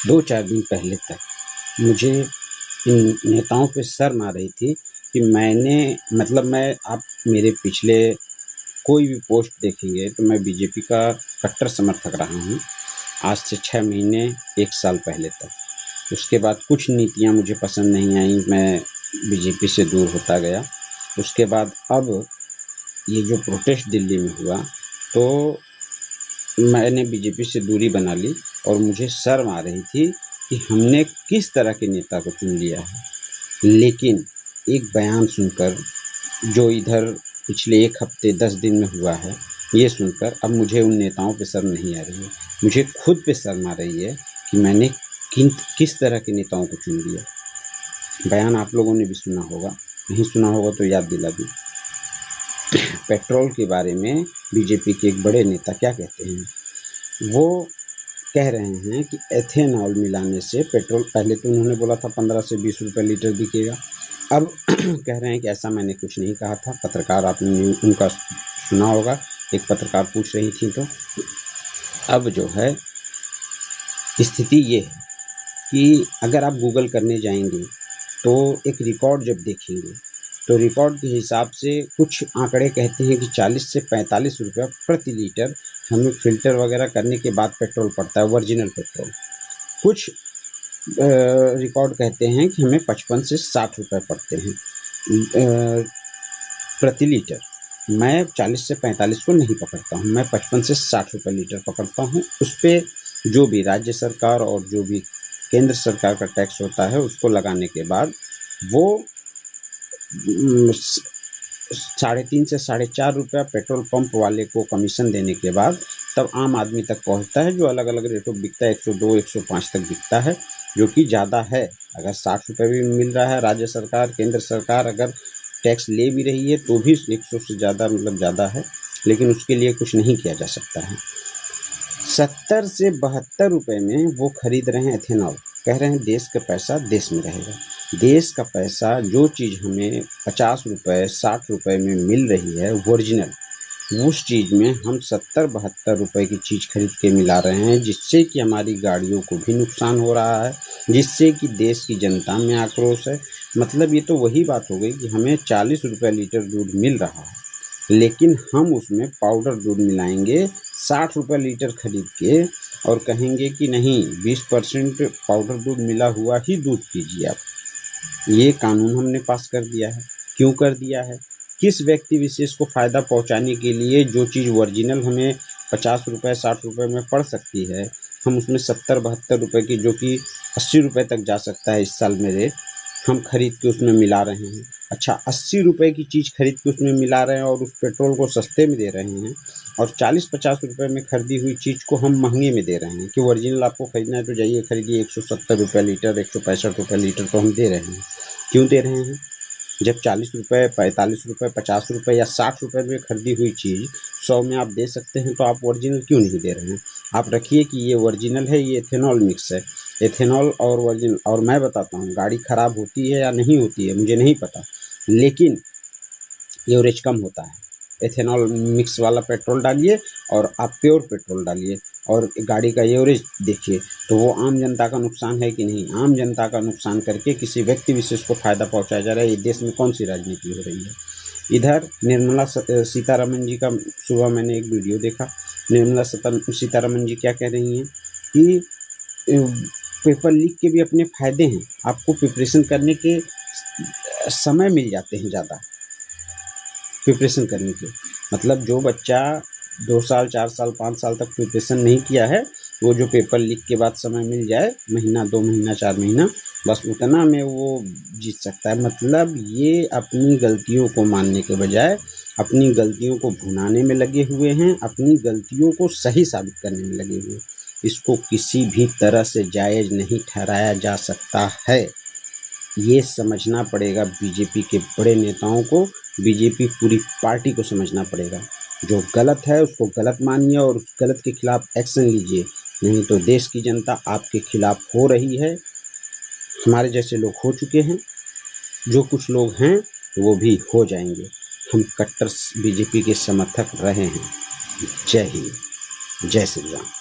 2-4 दिन पहले तक मुझे इन नेताओं पे शर्म आ रही थी कि मैं आप मेरे पिछले कोई भी पोस्ट देखेंगे तो मैं बीजेपी का कट्टर समर्थक रहा हूँ, आज से 6 महीने 1 साल पहले तक। उसके बाद कुछ नीतियाँ मुझे पसंद नहीं आईं, मैं बीजेपी से दूर होता गया। उसके बाद अब ये जो प्रोटेस्ट दिल्ली में हुआ तो मैंने बीजेपी से दूरी बना ली और मुझे शर्म आ रही थी कि हमने किस तरह के नेता को चुन लिया है। लेकिन एक बयान सुनकर जो इधर पिछले 1 हफ्ते 10 दिन में हुआ है, ये सुनकर अब मुझे उन नेताओं पे शर्म नहीं आ रही है, मुझे खुद पे शर्म आ रही है कि मैंने किस तरह के नेताओं को चुन लिया। बयान आप लोगों ने भी सुना होगा, नहीं सुना होगा तो याद दिला दूं। पेट्रोल के बारे में बीजेपी के एक बड़े नेता क्या कहते हैं, वो कह रहे हैं कि एथेनॉल मिलाने से पेट्रोल, पहले तो उन्होंने बोला था 15 से 20 रुपये लीटर बिकेगा, अब कह रहे हैं कि ऐसा मैंने कुछ नहीं कहा था। पत्रकार, आपने उनका सुना होगा, एक पत्रकार पूछ रही थी, तो अब जो है स्थिति ये है कि अगर आप गूगल करने जाएंगे तो एक रिकॉर्ड जब देखेंगे तो रिकॉर्ड के हिसाब से कुछ आंकड़े कहते हैं कि 40 से 45 रुपये प्रति लीटर हमें फ़िल्टर वगैरह करने के बाद पेट्रोल पड़ता है, ओरिजिनल पेट्रोल। कुछ रिकॉर्ड कहते हैं कि हमें 55 से 60 रुपये पड़ते हैं प्रति लीटर। मैं 40 से 45 को नहीं पकड़ता हूँ, मैं 55 से 60 रुपये लीटर पकड़ता हूँ। उस पर जो भी राज्य सरकार और जो भी केंद्र सरकार का टैक्स होता है उसको लगाने के बाद वो 3.5 से 4.5 रुपया पेट्रोल पंप वाले को कमीशन देने के बाद तब आम आदमी तक पहुंचता है, जो अलग अलग रेटों पर बिकता है, 102, 105 तक बिकता है, जो कि ज़्यादा है। अगर 60 रुपये भी मिल रहा है, राज्य सरकार केंद्र सरकार अगर टैक्स ले भी रही है तो भी 100 से ज़्यादा ज़्यादा है, लेकिन उसके लिए कुछ नहीं किया जा सकता है। 70 से 72 रुपये में वो खरीद रहे हैं एथेनॉल, कह रहे हैं देश का पैसा देश में रहेगा। देश का पैसा, जो चीज़ हमें 50 रुपये 60 रुपये में मिल रही है ओरिजिनल, उस चीज़ में हम 70-72 रुपये की चीज़ खरीद के मिला रहे हैं, जिससे कि हमारी गाड़ियों को भी नुकसान हो रहा है, जिससे कि देश की जनता में आक्रोश है। मतलब ये तो वही बात हो गई कि हमें 40 रुपये लीटर दूध मिल रहा है, लेकिन हम उसमें पाउडर दूध मिलाएंगे 60 रुपये लीटर खरीद के और कहेंगे कि नहीं 20% पाउडर दूध मिला हुआ ही दूध पीजिए आप। ये कानून हमने पास कर दिया है। क्यों कर दिया है? किस व्यक्ति विशेष को फ़ायदा पहुंचाने के लिए जो चीज़ ओरिजिनल हमें 50 रुपये 60 रुपये में पड़ सकती है, हम उसमें 70-72 रुपये की, जो कि 80 रुपये तक जा सकता है इस साल में रेट, हम खरीद के उसमें मिला रहे हैं। अच्छा, 80 रुपये की चीज़ खरीद के उसमें मिला रहे हैं और उस पेट्रोल को सस्ते में दे रहे हैं, और 40-50 रुपये में खरीदी हुई चीज़ को हम महंगे में दे रहे हैं कि ओरिजिनल आपको खरीदना है तो जाइए खरीदिए, 170 रुपये लीटर, 165 रुपये लीटर तो हम दे रहे हैं। क्यों दे रहे हैं? जब 40 रुपये 45 रुपये 50 रुपये या 60 रुपये में खरीदी हुई चीज़ 100 में आप दे सकते हैं, तो आप ओरिजिनल क्यों नहीं दे रहे हैं? आप रखिए कि ये ओरिजिनल है, ये एथेनॉल मिक्स है। एथेनॉल और ओरिजिनल, और मैं बताता हूँ गाड़ी ख़राब होती है या नहीं होती है मुझे नहीं पता, लेकिन एवरेज कम होता है। एथेनॉल मिक्स वाला पेट्रोल डालिए और आप प्योर पेट्रोल डालिए और गाड़ी का एवरेज देखिए, तो वो आम जनता का नुकसान है कि नहीं? आम जनता का नुकसान करके किसी व्यक्ति विशेष को फ़ायदा पहुंचाया जा रहा है। ये देश में कौन सी राजनीति हो रही है? इधर निर्मला सीतारमण जी का सुबह मैंने एक वीडियो देखा। निर्मला सीतारमण जी क्या कह रही हैं कि पेपर लीक के भी अपने फ़ायदे हैं, आपको प्रिपरेशन करने के समय मिल जाते हैं ज़्यादा प्रिपरेशन करने के। मतलब जो बच्चा 2 साल 4 साल 5 साल तक प्रिपरेशन नहीं किया है, वो जो पेपर लीक के बाद समय मिल जाए, महीना 2 महीना 4 महीना, बस उतना में वो जीत सकता है। मतलब ये अपनी गलतियों को मानने के बजाय अपनी गलतियों को भुनाने में लगे हुए हैं, अपनी गलतियों को सही साबित करने में लगे हुए हैं। इसको किसी भी तरह से जायज़ नहीं ठहराया जा सकता है। ये समझना पड़ेगा बीजेपी के बड़े नेताओं को, बीजेपी पूरी पार्टी को समझना पड़ेगा। जो गलत है उसको गलत मानिए और उस गलत के खिलाफ एक्शन लीजिए, नहीं तो देश की जनता आपके खिलाफ हो रही है। हमारे जैसे लोग हो चुके हैं, जो कुछ लोग हैं वो भी हो जाएंगे। हम कट्टर बीजेपी के समर्थक रहे हैं। जय हिंद, जय श्री राम।